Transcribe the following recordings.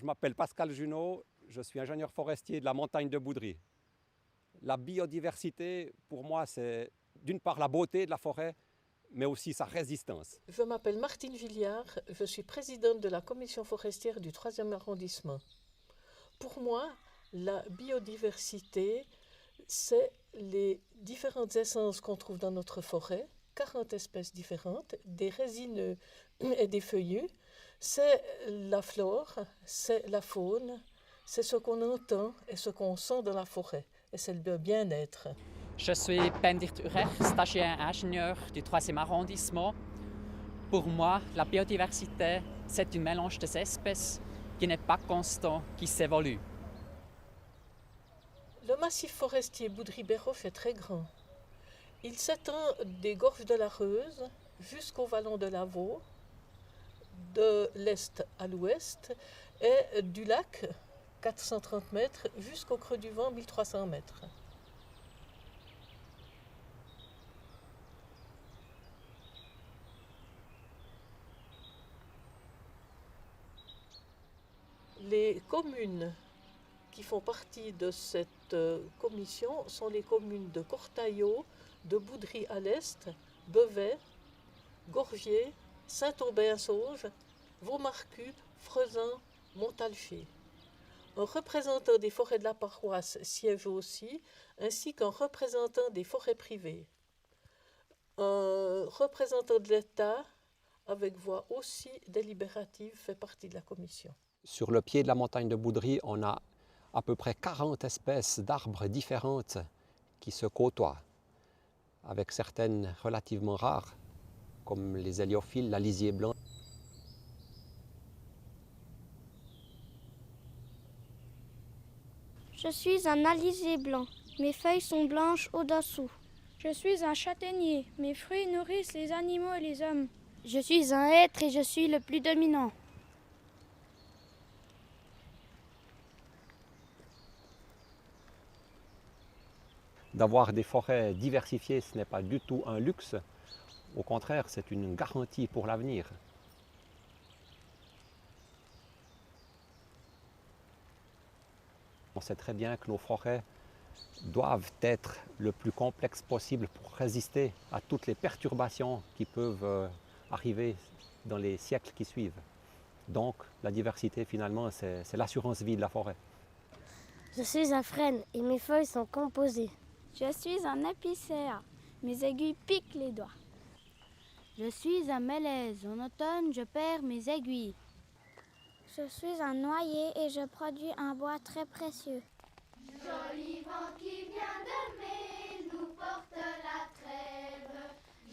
Je m'appelle Pascal Junot, je suis ingénieur forestier de la montagne de Boudry. La biodiversité, pour moi, c'est d'une part la beauté de la forêt, mais aussi sa résistance. Je m'appelle Martine Villiard, je suis présidente de la commission forestière du 3e arrondissement. Pour moi, la biodiversité, c'est les différentes essences qu'on trouve dans notre forêt, 40 espèces différentes, des résineux et des feuillus. C'est la flore, c'est la faune, c'est ce qu'on entend et ce qu'on sent dans la forêt, et c'est le bien-être. Je suis Benedikt Urech, stagiaire ingénieur du 3e arrondissement. Pour moi, la biodiversité, c'est un mélange des espèces qui n'est pas constant, qui s'évolue. Le massif forestier Boudry-Bérhof est très grand. Il s'étend des gorges de la Reuse jusqu'au vallon de la Vaux, de l'est à l'ouest, et du lac, 430 mètres, jusqu'au creux du vent, 1300 mètres. Les communes qui font partie de cette commission sont les communes de Cortaillot, de Boudry à l'est, Bevet, Gorgier, Saint-Aubin-Sauge, Vaumarcus, Frezin, Montalcher. Un représentant des forêts de la paroisse siège aussi, ainsi qu'un représentant des forêts privées. Un représentant de l'État, avec voix aussi délibérative, fait partie de la commission. Sur le pied de la montagne de Boudry, on a à peu près 40 espèces d'arbres différentes qui se côtoient, avec certaines relativement rares, comme les héliophiles, la lisier blanc. Je suis un alisier blanc. Mes feuilles sont blanches au-dessous. Je suis un châtaignier. Mes fruits nourrissent les animaux et les hommes. Je suis un hêtre et je suis le plus dominant. D'avoir des forêts diversifiées, ce n'est pas du tout un luxe. Au contraire, c'est une garantie pour l'avenir. On sait très bien que nos forêts doivent être le plus complexes possible pour résister à toutes les perturbations qui peuvent arriver dans les siècles qui suivent. Donc, la diversité, finalement, c'est l'assurance vie de la forêt. Je suis un frêne et mes feuilles sont composées. Je suis un épicéa. Mes aiguilles piquent les doigts. Je suis un mélèze. En automne, je perds mes aiguilles. Je suis un noyer et je produis un bois très précieux. Joli vent qui vient de mai nous porte la trêve.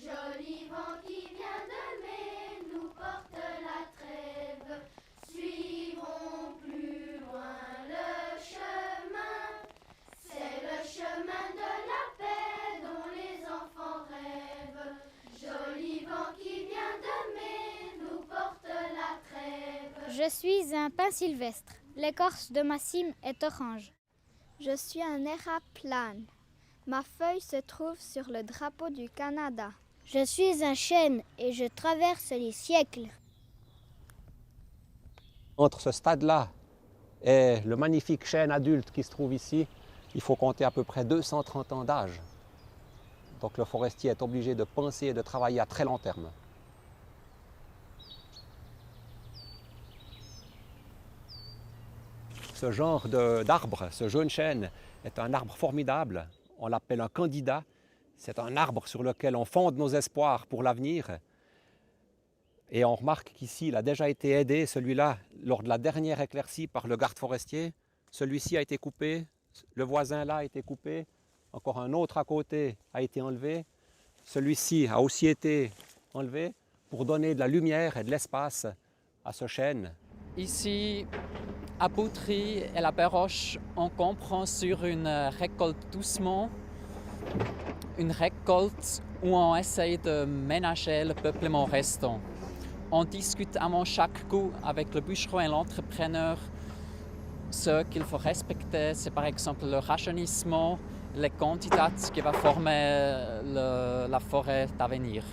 Joli vent qui vient de mai nous porte la trêve. Suivrons plus loin le chemin. C'est le chemin de la paix dont les enfants rêvent. Joli vent qui vient de mai nous porte la trêve. Je suis un pin sylvestre. L'écorce de ma cime est orange. Je suis un éraplane. Ma feuille se trouve sur le drapeau du Canada. Je suis un chêne et je traverse les siècles. Entre ce stade-là et le magnifique chêne adulte qui se trouve ici, il faut compter à peu près 230 ans d'âge. Donc le forestier est obligé de penser et de travailler à très long terme. Ce genre d'arbre, ce jaune chêne, est un arbre formidable. On l'appelle un candidat. C'est un arbre sur lequel on fonde nos espoirs pour l'avenir. Et on remarque qu'ici, il a déjà été aidé, celui-là, lors de la dernière éclaircie par le garde forestier. Celui-ci a été coupé, le voisin là a été coupé, encore un autre à côté a été enlevé. Celui-ci a aussi été enlevé pour donner de la lumière et de l'espace à ce chêne. Ici, à Boudry et la Béroche, on comprend sur une récolte doucement, une récolte où on essaye de ménager le peuplement restant. On discute avant chaque coup avec le bûcheron et l'entrepreneur. Ce qu'il faut respecter, c'est par exemple le rajeunissement, les candidats qui vont former la forêt d'avenir.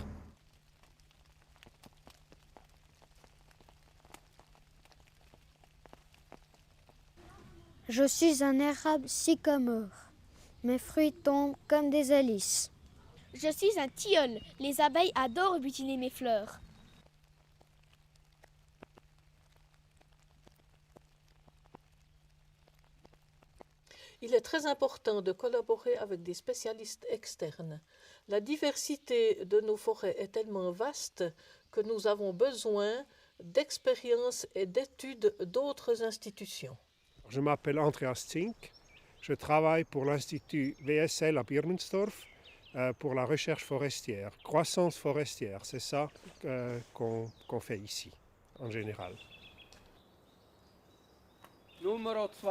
Je suis un érable sycomore. Mes fruits tombent comme des hélices. Je suis un tilleul. Les abeilles adorent butiner mes fleurs. Il est très important de collaborer avec des spécialistes externes. La diversité de nos forêts est tellement vaste que nous avons besoin d'expériences et d'études d'autres institutions. Je m'appelle Andreas Zink. Je travaille pour l'Institut WSL à Birmenstorf pour la recherche forestière, croissance forestière. C'est ça qu'on fait ici, en général. Nummer 2.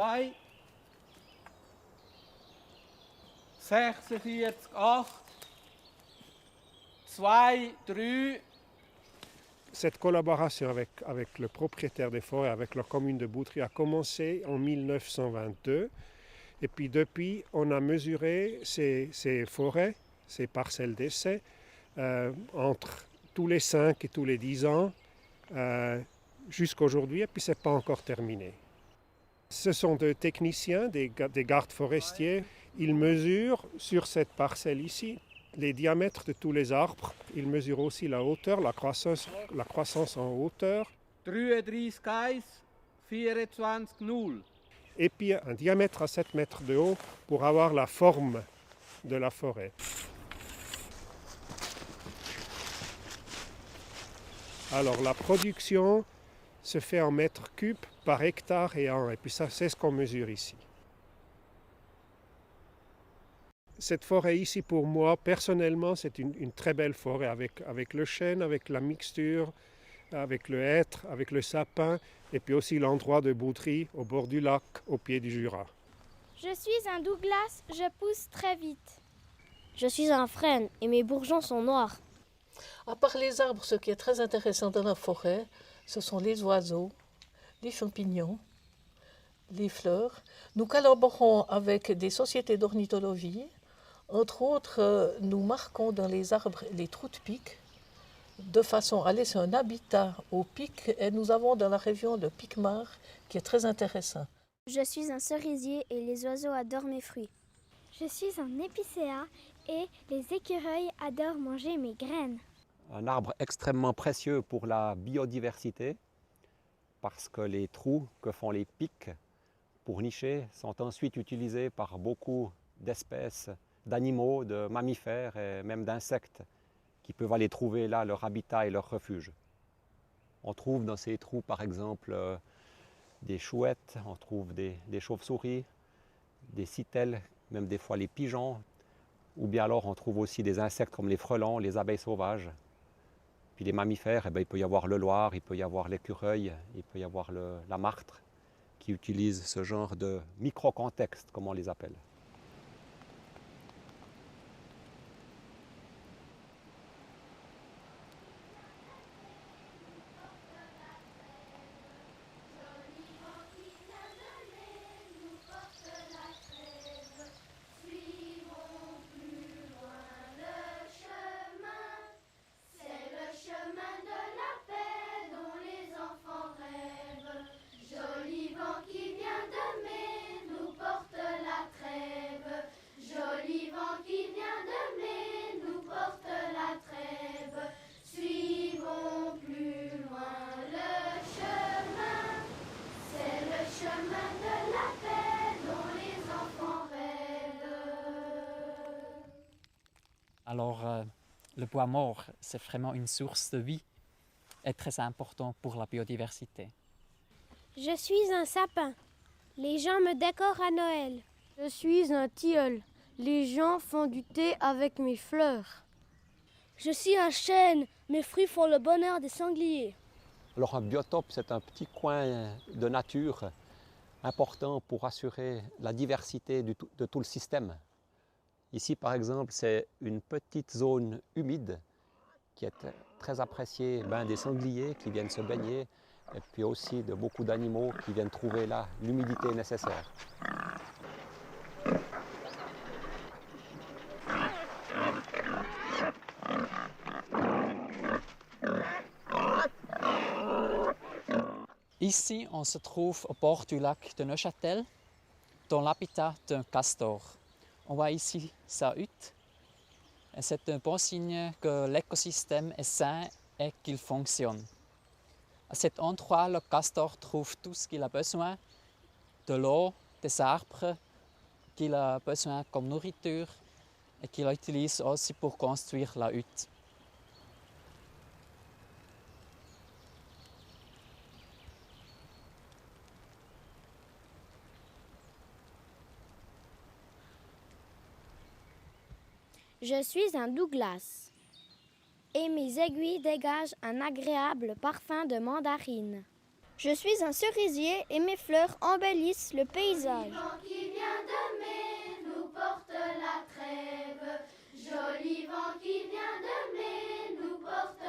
46, 8, 2, 3. Cette collaboration avec le propriétaire des forêts, avec la commune de Boutry, a commencé en 1922. Et puis depuis, on a mesuré ces forêts, ces parcelles d'essai, entre tous les 5 et tous les 10 ans jusqu'à aujourd'hui, et puis ce n'est pas encore terminé. Ce sont des techniciens, des gardes forestiers. Ils mesurent sur cette parcelle ici les diamètres de tous les arbres. Ils mesurent aussi la hauteur, la croissance en hauteur. 33, 24, 0. Et puis un diamètre à 7 mètres de haut pour avoir la forme de la forêt. Alors la production se fait en mètres cubes par hectare et an. Et puis ça, c'est ce qu'on mesure ici. Cette forêt ici, pour moi, personnellement, c'est une très belle forêt avec le chêne, avec la mixture, avec le hêtre, avec le sapin, et puis aussi l'endroit de Boutry, au bord du lac, au pied du Jura. Je suis un Douglas, je pousse très vite. Je suis un frêne et mes bourgeons sont noirs. À part les arbres, ce qui est très intéressant dans la forêt, ce sont les oiseaux, les champignons, les fleurs. Nous collaborons avec des sociétés d'ornithologie. Entre autres, nous marquons dans les arbres les trous de pic, de façon à laisser un habitat aux pics. Et nous avons dans la région le pic-mare, qui est très intéressant. Je suis un cerisier et les oiseaux adorent mes fruits. Je suis un épicéa et les écureuils adorent manger mes graines. Un arbre extrêmement précieux pour la biodiversité, parce que les trous que font les pics pour nicher sont ensuite utilisés par beaucoup d'espèces d'animaux, de mammifères et même d'insectes qui peuvent aller trouver là leur habitat et leur refuge. On trouve dans ces trous par exemple des chouettes, on trouve des chauves-souris, des citelles, même des fois les pigeons, ou bien alors on trouve aussi des insectes comme les frelons, les abeilles sauvages. Puis les mammifères, il peut y avoir le loir, il peut y avoir l'écureuil, il peut y avoir la martre qui utilise ce genre de micro-contexte, comme on les appelle. Alors, le bois mort, c'est vraiment une source de vie et très important pour la biodiversité. Je suis un sapin. Les gens me décorent à Noël. Je suis un tilleul. Les gens font du thé avec mes fleurs. Je suis un chêne. Mes fruits font le bonheur des sangliers. Alors un biotope, c'est un petit coin de nature important pour assurer la diversité de tout le système. Ici, par exemple, c'est une petite zone humide qui est très appréciée des sangliers qui viennent se baigner et puis aussi de beaucoup d'animaux qui viennent trouver là l'humidité nécessaire. Ici, on se trouve au bord du lac de Neuchâtel. dans l'habitat d'un castor. On voit ici sa hutte. Et c'est un bon signe que l'écosystème est sain et qu'il fonctionne. À cet endroit, le castor trouve tout ce qu'il a besoin, de l'eau, des arbres qu'il a besoin comme nourriture et qu'il utilise aussi pour construire la hutte. Je suis un Douglas et mes aiguilles dégagent un agréable parfum de mandarine. Je suis un cerisier et mes fleurs embellissent le paysage. Joli vent qui vient de mai nous porte la trêve. Joli vent qui vient de mai nous porte